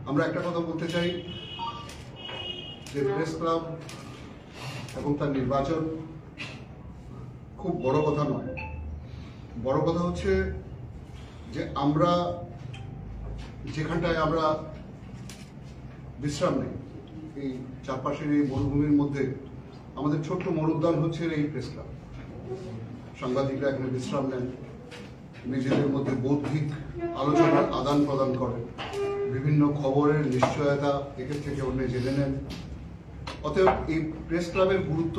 আমরা একটা কথা বলতে চাই যে প্রেস ক্লাব এবং তার নির্বাচন খুব বড় কথা নয়। বড় কথা হচ্ছে যে আমরা যেখানটায় আমরা বিশ্রাম নেই, এই চারপাশের এই মরুভূমির মধ্যে আমাদের ছোট্ট মরুদ্যান হচ্ছে এই প্রেস ক্লাব। সাংবাদিকরা এখানে বিশ্রাম নেন, নিজেদের মধ্যে বৌদ্ধিক আলোচনার আদান প্রদান করেন, বিভিন্ন খবরের নিশ্চয়তা একের থেকে অন্য জেনে নেন। অতএব এই প্রেস ক্লাবের গুরুত্ব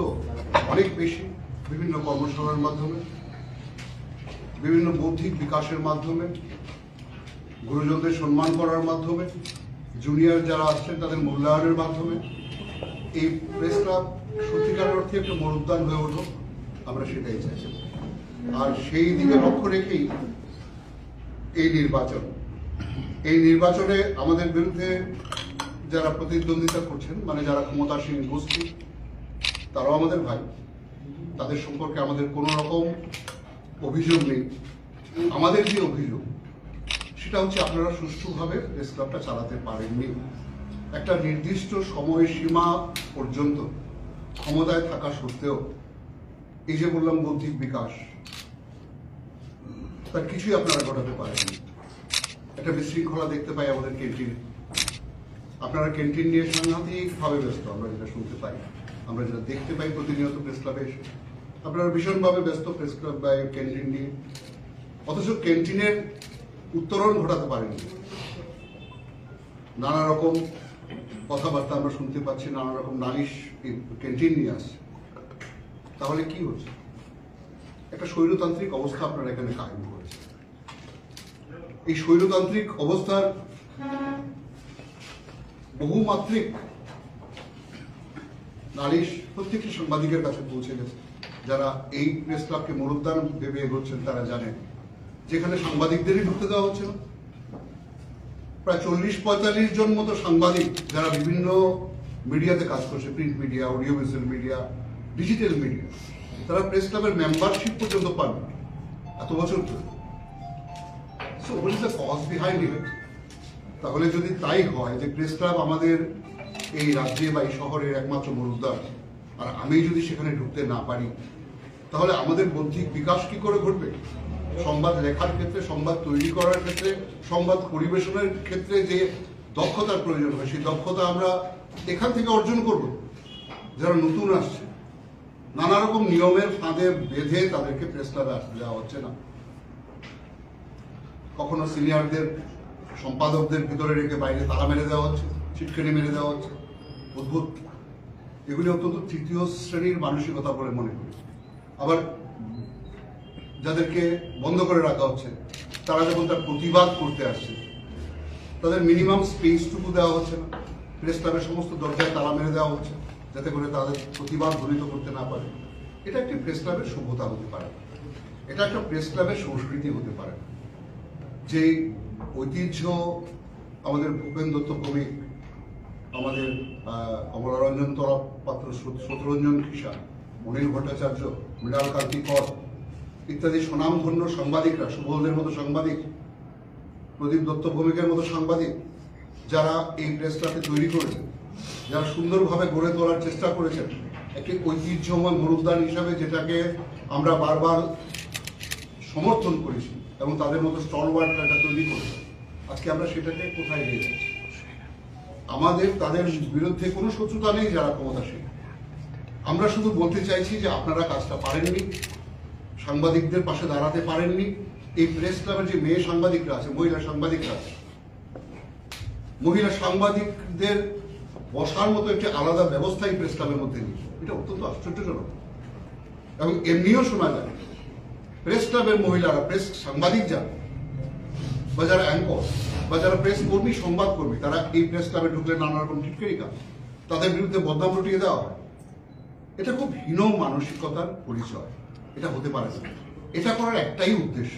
অনেক বেশি। বিভিন্ন কর্মশালার মাধ্যমে, বিভিন্ন বৌদ্ধিক বিকাশের মাধ্যমে, গুরুজনদের সম্মান করার মাধ্যমে, জুনিয়র যারা আসছেন তাদের মূল্যায়নের মাধ্যমে এই প্রেস ক্লাব সত্যিকার অর্থে একটা মরুদ্যান হয়ে উঠুক, আমরা সেটাই চাই। আর সেই দিকে লক্ষ্য রেখেই এই নির্বাচনে আমাদের বিরুদ্ধে যারা প্রতিদ্বন্দ্বিতা করছেন, মানে যারা ক্ষমতাসীন গোষ্ঠী, তারাও আমাদের ভাই। তাদের সম্পর্কে আমাদের কোনো রকম অভিযোগ নেই। আমাদের যে অভিযোগ সেটা হচ্ছে আপনারা সুষ্ঠুভাবে প্রেস ক্লাবটা চালাতে পারেননি। একটা নির্দিষ্ট সময়সীমা পর্যন্ত ক্ষমতায় থাকা সত্ত্বেও এই যে বললাম বৌদ্ধিক বিকাশ, তার কিছুই আপনারা ঘটাতে পারেননি। একটা বিশৃঙ্খলা দেখতে পাই আমাদের ক্যান্টিনে। আপনারা ক্যান্টিন নিয়ে সাংঘাতিকভাবে ব্যস্ত, আমরা যেটা শুনতে পাই, আমরা যেটা দেখতে পাই প্রতিনিয়ত প্রেস ক্লাবে এসে। আপনারা ভীষণভাবে ব্যস্ত প্রেস ক্লাব বা ক্যান্টিন নিয়ে, অথচ ক্যান্টিনের উত্তরণ ঘটাতে পারেনি। নানা রকম কথাবার্তা আমরা শুনতে পাচ্ছি, নানা রকম নালিশ ক্যান্টিন নিয়ে আসছে। তাহলে কি হচ্ছে? একটা স্বৈরতান্ত্রিক অবস্থা আপনারা এখানে কায়েম করেছে। এই স্বৈরতান্ত্রিক অবস্থার বহুমাত্রিক নালিশ প্রত্যেকটি সাংবাদিকের কাছে পৌঁছে গেছে। যারা এই প্রেস ক্লাবকে মরুদ্যান ভেবে এগোচ্ছেন তারা জানেন যেখানে সাংবাদিকদেরই ঢুকতে দেওয়া হচ্ছে না। প্রায় 40-45 জন মতো সাংবাদিক যারা বিভিন্ন মিডিয়াতে কাজ করছে, print media, audio visual media, digital media, তারা প্রেস ক্লাবের মেম্বারশিপ পর্যন্ত পান এত বছর ধরে। So what is the cause behind it? তাহলে যদি তাই হয় যে প্রেস ক্লাব আমাদের এই রাজ্যে বা এই শহরের একমাত্র মরুদ্যান, আর আমি যদি সেখানে ঢুকতে না পারি, তাহলে আমাদের বৌদ্ধিক বিকাশ কি করে ঘটবে? সংবাদ লেখার ক্ষেত্রে, সংবাদ তৈরি করার ক্ষেত্রে, সংবাদ পরিবেশনের ক্ষেত্রে যে দক্ষতার প্রয়োজন হয়, সেই দক্ষতা আমরা এখান থেকে অর্জন করব। যারা নতুন আসছে, নানা রকম নিয়মের ফাঁদে বেঁধে তাদেরকে প্রেস ক্লাবে আসতে দেওয়া হচ্ছে না। কখনো সিনিয়রদের, সম্পাদকদের ভিতরে রেখে বাইরে তালা মেরে দেওয়া হচ্ছে, ছিটকেনি মেরে দেওয়া হচ্ছে। অদ্ভুত। এগুলি অত্যন্ত তৃতীয় শ্রেণীর মানসিকতা বলে মনে করি। আবার যাদেরকে বন্ধ করে রাখা হচ্ছে, তারা যখন তার প্রতিবাদ করতে আসছে, তাদের মিনিমাম স্পেসটুকু দেওয়া হচ্ছে না। প্রেস ক্লাবের সমস্ত দরজায় তালা মেরে দেওয়া হচ্ছে যাতে করে তাদের প্রতিবাদ ধ্বনিত করতে না পারে। এটা একটি প্রেস ক্লাবের সভ্যতা হতে পারে, এটা একটা প্রেস ক্লাবের সংস্কৃতি হতে পারে। যে ঐতিহ্য আমাদের ভূপেন দত্ত ভৌমিক, আমাদের কমলারঞ্জন তরাপাত্র, শত্রুরঞ্জন খিসা, মনির ভট্টাচার্য, মৃণাল কান্তি কর ইত্যাদি স্বনামধন্য সাংবাদিকরা, সুবলদের মতো সাংবাদিক, প্রদীপ দত্ত ভৌমিকের মতো সাংবাদিক, যারা এই প্রেস ক্লাবকে তৈরি করেছেন, যারা সুন্দরভাবে গড়ে তোলার চেষ্টা করেছেন একটি ঐতিহ্যময় মরুদ্যান হিসাবে, যেটাকে আমরা বারবার সমর্থন করেছি এবং তাদের মতো স্টলওয়ার্ডরা এটা তৈরি করেছে। আজকে আমরা সেটাকে কোথায় নিয়ে যাচ্ছি? আমাদের তাদের বিরুদ্ধে কোনো শত্রুতা নেই যারা ক্ষমতাসীন। আমরা শুধু বলতে চাইছি যে আপনারা কাজটা পারেননি, সাংবাদিকদের পাশে দাঁড়াতে পারেননি। এই প্রেস ক্লাবের যে মেয়ে সাংবাদিকরা আছে, মহিলা সাংবাদিকরা আছে, মহিলা সাংবাদিকদের বসার মতো একটি আলাদা ব্যবস্থা এই প্রেস ক্লাবের মধ্যে নেই। এটা অত্যন্ত আশ্চর্যজনক। এবং এমনিও শোনা যায় প্রেস ক্লাবের মহিলারা, প্রেস সাংবাদিক যারা বা যারা অ্যাঙ্কর বা যারা প্রেস কর্মী, সংবাদ কর্মী, তারা এই প্রেস ক্লাবে ঢুকলে নানা রকম টিটকারি কাজ, তাদের বিরুদ্ধে বদনাম রটিয়ে দেওয়া হয়। এটা খুব হীন মানসিকতার পরিচয়। এটা হতে পারে না। এটা করার একটাই উদ্দেশ্য,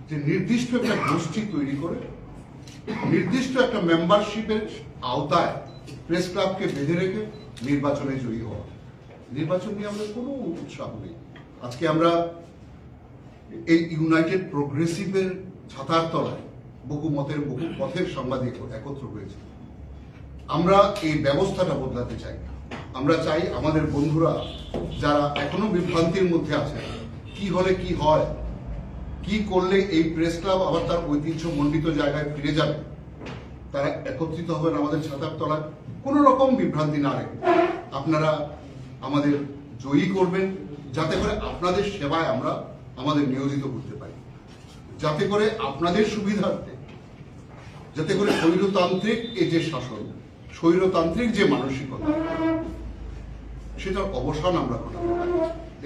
যে নির্দিষ্ট একটা গোষ্ঠী তৈরি করে নির্দিষ্ট একটা মেম্বারশিপের আওতায় প্রেস ক্লাবকে বেঁধে রেখে নির্বাচনে জয়ী হওয়া। নির্বাচন নিয়ে আমাদের কোনো উৎসাহ নেই। আজকে আমরা এই ইউনাইটেড প্রোগ্রেসিভের ছাতার তলায় বহু মতের, বহু পথের সাংবাদিক একত্র হয়েছে। আমরা এই ব্যবস্থাটা বদলাতে চাই। আমরা চাই আমাদের বন্ধুরা যারা এখনো বিভ্রান্তির মধ্যে আছে, কি হলে কি হয়, কি করলে এই প্রেস ক্লাব আবার তার ঐতিহ্যমণ্ডিত জায়গায় ফিরে যাবে, তারা একত্রিত হবেন আমাদের ছাতার তলায়। কোনো রকম বিভ্রান্তি না রেখে আপনারা আমাদের জয়ী করবেন, যাতে করে আপনাদের সেবায় আমরা আমাদের নিয়োজিত করতে পারি, যাতে করে আপনাদের সুবিধার্থে, যাতে করে স্বৈরতান্ত্রিক এই যে শাসন, স্বৈরতান্ত্রিক যে মানসিকতা, সেটার অবসান আমরা ঘটাতে পারি।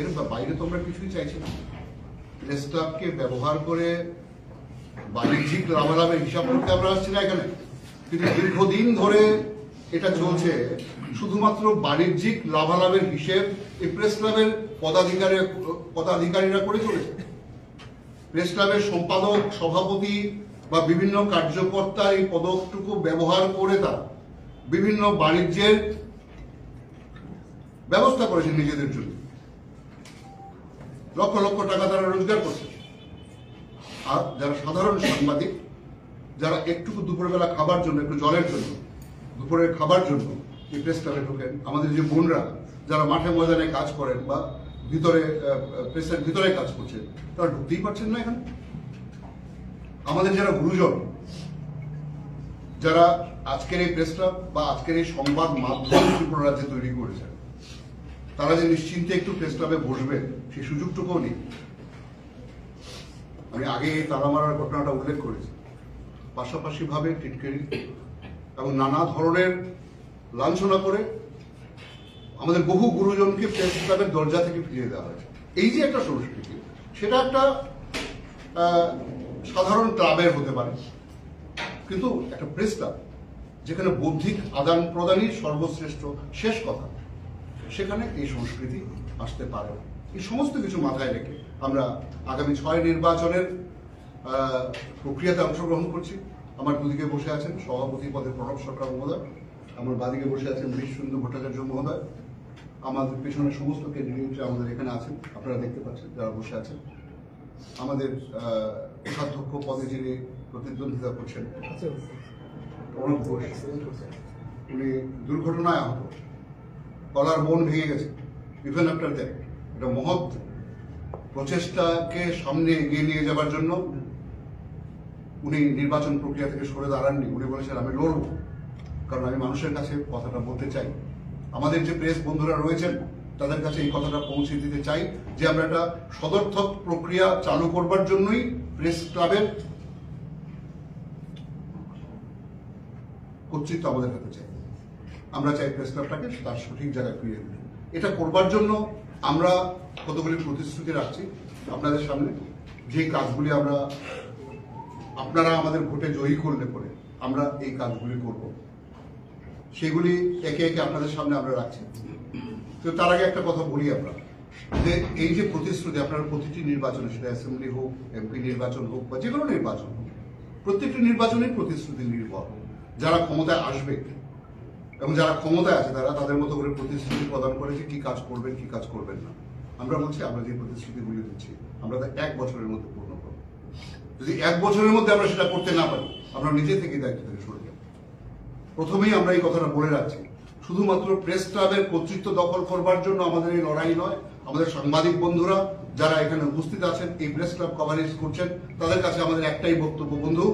এর বাইরে তো আমরা কিছুই চাইছি না। প্রেস ক্লাবকে ব্যবহার করে বাণিজ্যিক লাভালাভের হিসাব করতে আমরা আসছি না এখানে, কিন্তু দীর্ঘদিন ধরে এটা চলছে। শুধুমাত্র বাণিজ্যিক লাভালাভের হিসেব এই প্রেস ক্লাবের পদাধিকারীরা করে চলেছে। প্রেস ক্লাবের সম্পাদক, সভাপতি বা বিভিন্ন কার্যকর্তার এই পদকটুকু ব্যবহার করে তারা বিভিন্ন বাণিজ্যের ব্যবস্থা করেছে নিজেদের জন্য। লক্ষ লক্ষ টাকা তারা রোজগার করছে। আর যারা সাধারণ সাংবাদিক, যারা একটুকু দুপুরবেলা খাবার জন্য, একটু জলের জন্য, দুপুরের খাবার জন্য এই প্রেস ক্লাবে ঢোকেন, আমাদের যে বোনরা যারা মাঠে ময়দানে কাজ করেন বা ভিতরে প্রেসের ভিতরে কাজ করছেন, তারা ঢুকতেই পারছেন না এখানে। আমাদের যারা গুরুজন, যারা আজকের এই প্রেস ক্লাব বা আজকের এই সংবাদ মাধ্যম ত্রিপুরা রাজ্যে তৈরি করেছেন, তারা যে নিশ্চিন্তে একটু প্রেস ক্লাবে বসবেন সেই সুযোগটুকুও নেই। আমি আগে এই তালা মারার ঘটনাটা উল্লেখ করেছি। পাশাপাশি ভাবে টিটকারি এবং নানা ধরনের লাঞ্ছনা করে আমাদের বহু গুরুজনকে প্রেস ক্লাবের দরজা থেকে ফিরিয়ে দেওয়া হয়েছে। এই যে একটা সংস্কৃতি, সেটা একটা সাধারণ ক্লাবের হতে পারে, কিন্তু একটা প্রেস ক্লাব যেখানে বৌদ্ধিক আদান প্রদানই সর্বশ্রেষ্ঠ শেষ কথা, সেখানে এই সংস্কৃতি আসতে পারে। এই সমস্ত কিছু মাথায় রেখে আমরা আগামী 6 নির্বাচনের প্রক্রিয়াতে অংশগ্রহণ করছি। আমার দুদিকে বসে আছেন সভাপতি পদে প্রণব সরকার মহোদয়, আমার বাদিকে বসে আছেন বীরসুন্দর ভট্টাচার্য মহোদয়, আমাদের পেছনে সমস্ত ক্যান্ডিডেটরা আমাদের এখানে আছেন, আপনারা দেখতে পাচ্ছেন যারা বসে আছেন। আমাদের কোষাধ্যক্ষ পদে যিনি প্রতিদ্বন্দ্বিতা করছেন প্রণব ঘোষ, উনি দুর্ঘটনায় আহত, গলার বোন ভেঙে গেছে। ইভেন আফটার দ্যাট একটা মহৎ প্রচেষ্টাকে সামনে এগিয়ে নিয়ে যাবার জন্য উনি নির্বাচন প্রক্রিয়া থেকে সরে দাঁড়াননি। উনি বলেছেন আমি লড়ব, কারণ আমি মানুষের কাছে কথাটা বলতে চাই। আমাদের যে প্রেস বন্ধুরা রয়েছেন তাদের কাছে এই কথাটা পৌঁছে দিতে চাই যে আমরা একটা সদর্থক প্রক্রিয়া চালু করবার জন্যই প্রেস ক্লাবের কর্তৃত্ব আমাদের হাতে চাই। আমরা চাই প্রেস ক্লাবটাকে তার সঠিক জায়গায় ফিরিয়ে দিতে। এটা করবার জন্য আমরা কতগুলি প্রতিশ্রুতি রাখছি আপনাদের সামনে। যে কাজগুলি আপনারা আমাদের ভোটে জয়ী করলে পরে আমরা এই কাজগুলি করব, সেগুলি একে একে আপনাদের সামনে আমরা রাখছি। তো তার আগে একটা কথা বলি আমরা, যে এই যে প্রতিশ্রুতি আপনারা প্রতিটি নির্বাচনে, সেটা অ্যাসেম্বলি হোক, এমপি নির্বাচন হোক বা যে কোনো নির্বাচন হোক, প্রত্যেকটি নির্বাচনের প্রতিশ্রুতি নির্ভর। যারা ক্ষমতায় আসবে এবং যারা ক্ষমতায় আছে তারা তাদের মতো করে প্রতিশ্রুতি প্রদান করেছে কি কাজ করবেন কি কাজ করবেন না। আমরা বলছি আমরা যে প্রতিশ্রুতিগুলি দিচ্ছি আমরা তা 1 বছরের মধ্যে পূর্ণ করব। যদি 1 বছরের মধ্যে আমরা সেটা করতে না পারি, আমরা নিজে থেকে দায়িত্ব থেকে সরে যাব। প্রথমেই আমরা এই কথাটা বলে রাখছি, শুধুমাত্র প্রেস ক্লাবের কর্তৃত্ব দখল করবার জন্য আমাদের এই লড়াই নয়। আমাদের সাংবাদিক বন্ধুরা যারা এখানে উপস্থিত আছেন, এই প্রেস ক্লাব কভারেজ করছেন, তাদের কাছে আমাদের একটাই বক্তব্য, বন্ধু,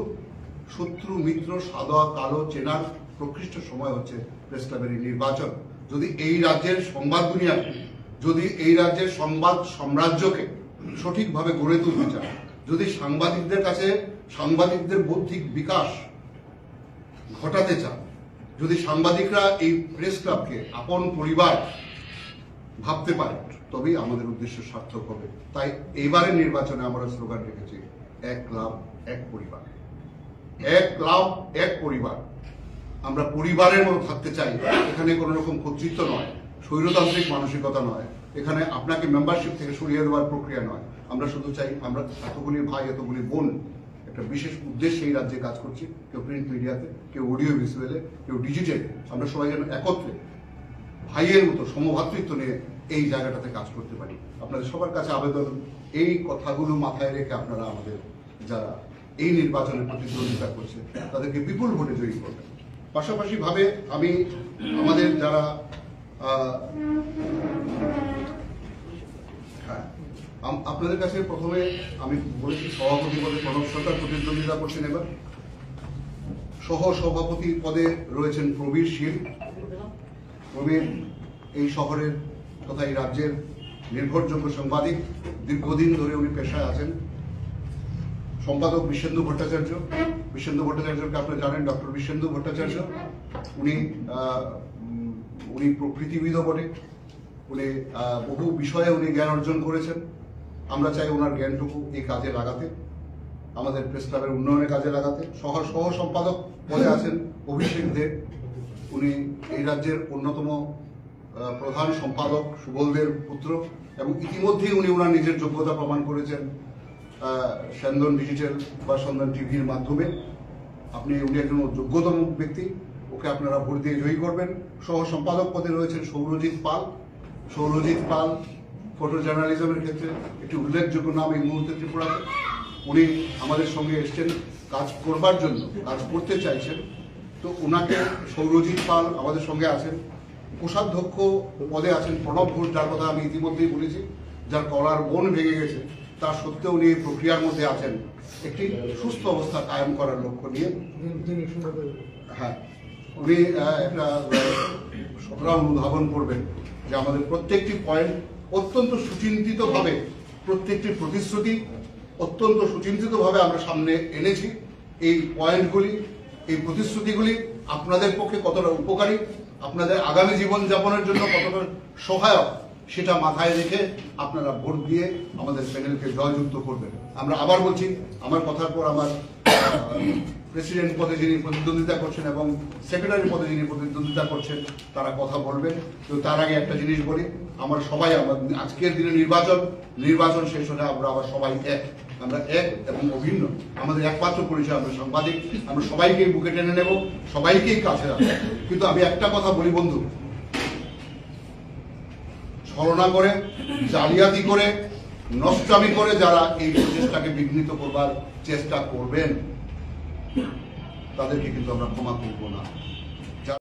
শত্রু মিত্র সাদা কালো চেনার প্রকৃষ্ট সময় হচ্ছে প্রেস ক্লাবের এই নির্বাচন। যদি এই রাজ্যের সংবাদ দুনিয়াকে, যদি এই রাজ্যের সংবাদ সাম্রাজ্যকে সঠিকভাবে গড়ে তুলতে চান, যদি সাংবাদিকদের কাছে সাংবাদিকদের বৌদ্ধিক বিকাশ ঘটাতে চান, যদি সাংবাদিকরা এই প্রেস ক্লাবকে আপন পরিবার ভাবতে পারে, তবেই আমাদের উদ্দেশ্য সার্থক হবে। তাই এইবারের নির্বাচনে আমরা স্লোগান রেখেছি, 1 ক্লাব 1 পরিবার। 1 ক্লাব 1 পরিবার। আমরা পরিবারের মতো থাকতে চাই। এখানে কোনো রকম কর্তৃত্ব নয়, স্বৈরতান্ত্রিক মানসিকতা নয়, এখানে আপনাকে মেম্বারশিপ থেকে সরিয়ে দেওয়ার প্রক্রিয়া নয়। আমরা শুধু চাই আমরা এতগুলি ভাই এতগুলি বোন একটা বিশেষ উদ্দেশ্যে এই রাজ্যে কাজ করছি, কেউ প্রিন্ট মিডিয়াতে, কেউ অডিও ভিজুয়ালে, কেউ ডিজিটালে। আমরা সবাই যেন একত্রে ভাইয়ের মতো সমভাতৃত্ব নিয়ে এই জায়গাটাতে কাজ করতে পারি। আপনাদের সবার কাছে আবেদন, এই কথাগুলো মাথায় রেখে আপনারা আমাদের যারা এই নির্বাচনে প্রতিদ্বন্দ্বিতা করছে তাদেরকে বিপুল ভোটে জয়ী করবেন। পাশাপাশি ভাবে আমি আমাদের যারা আপনাদের কাছে প্রথমে আমি বলেছি সভাপতি পদে প্রণব সরকার প্রতিদ্বন্দ্বিতা করছেন, এবার সহ সভাপতি পদে রয়েছেন প্রবীর শীল। প্রবীর এই শহরের তথা এই রাজ্যের নির্ভরযোগ্য সাংবাদিক, দীর্ঘদিন ধরে উনি পেশায় আছেন। সম্পাদক বিশেন্দু ভট্টাচার্য, বিশেন্দু ভট্টাচার্যকে আপনারা জানেন, ডক্টর বিশেন্দু ভট্টাচার্য, উনি প্রকৃতিবিদও বটে, উনি বহু বিষয়ে উনি জ্ঞান অর্জন করেছেন। আমরা চাই ওনার জ্ঞানটুকু এই কাজে লাগাতে, আমাদের প্রেস ক্লাবের উন্নয়নের কাজে লাগাতে। সহ সম্পাদক পদে আছেন অভিষেক দেব, উনি এই রাজ্যের অন্যতম প্রধান সম্পাদক, সুবলদের পুত্র, এবং ইতিমধ্যেই উনি ওনার নিজের যোগ্যতা প্রমাণ করেছেন স্যন্দন ডিজিটাল বা স্যন্দন টিভির মাধ্যমে। উনি একজন যোগ্যতম ব্যক্তি, ওকে আপনারা ভোট দিয়ে জয়ী করবেন। সহ সম্পাদক পদে রয়েছেন সৌরজিৎ পাল। সৌরজিৎ পাল ফটো জার্নালিজমের ক্ষেত্রে একটি উল্লেখযোগ্য নাম এই মুহূর্তে ত্রিপুরাতে। উনি আমাদের সঙ্গে এসছেন কাজ করবার জন্য, কাজ করতে চাইছেন, তো ওনাকে সৌরজিৎ পাল আমাদের সঙ্গে আছেন। কোষাধ্যক্ষ পদে আছেন প্রণব ঘোষ, যার কথা আমি ইতিমধ্যেই বলেছি, যার কলার বোন ভেঙে গেছে, তা সত্ত্বেও উনি এই প্রক্রিয়ার মধ্যে আছেন একটি সুস্থ অবস্থা কায়েম করার লক্ষ্য নিয়ে। হ্যাঁ, উনি একটা সংগ্রাম অনুধাবন করবেন যে আমাদের প্রত্যেকটি পয়েন্ট অত্যন্ত সুচিন্তিতভাবে, প্রত্যেকটি প্রতিশ্রুতি অত্যন্ত সুচিন্তিতভাবে আমরা সামনে এনেছি। এই পয়েন্টগুলি, এই প্রতিশ্রুতিগুলি আপনাদের পক্ষে কতটা উপকারী, আপনাদের আগামী জীবনযাপনের জন্য কতটা সহায়ক, সেটা মাথায় রেখে আপনারা ভোট দিয়ে আমাদের প্যানেলকে জয়যুক্ত করবেন। আমরা আবার বলছি, আমার কথার পর আমার প্রেসিডেন্ট পদে যিনি প্রতিদ্বন্দ্বিতা করছেন এবং সেক্রেটারি পদে যিনি প্রতিদ্বন্দ্বিতা করছেন তারা কথা বলবেন। তো তার আগে একটা জিনিস বলি, আমার আজকের দিনে নির্বাচন শেষ হলে আমরা আবার সবাই এক, আমরা এক এবং অভিন্ন। আমাদের একমাত্র পরিচয় আমরা সাংবাদিক, আমরা সবাইকেই বুকে টেনে নেব, সবাইকেই কাছে রাখবো। কিন্তু আমি একটা কথা বলি বন্ধু, ছলনা করে, জালিয়াতি করে, নষ্টামি করে যারা এই প্রচেষ্টাকে বিঘ্নিত করবার চেষ্টা করবেন, তাদেরকে কিন্তু আমরা ক্ষমা করব না।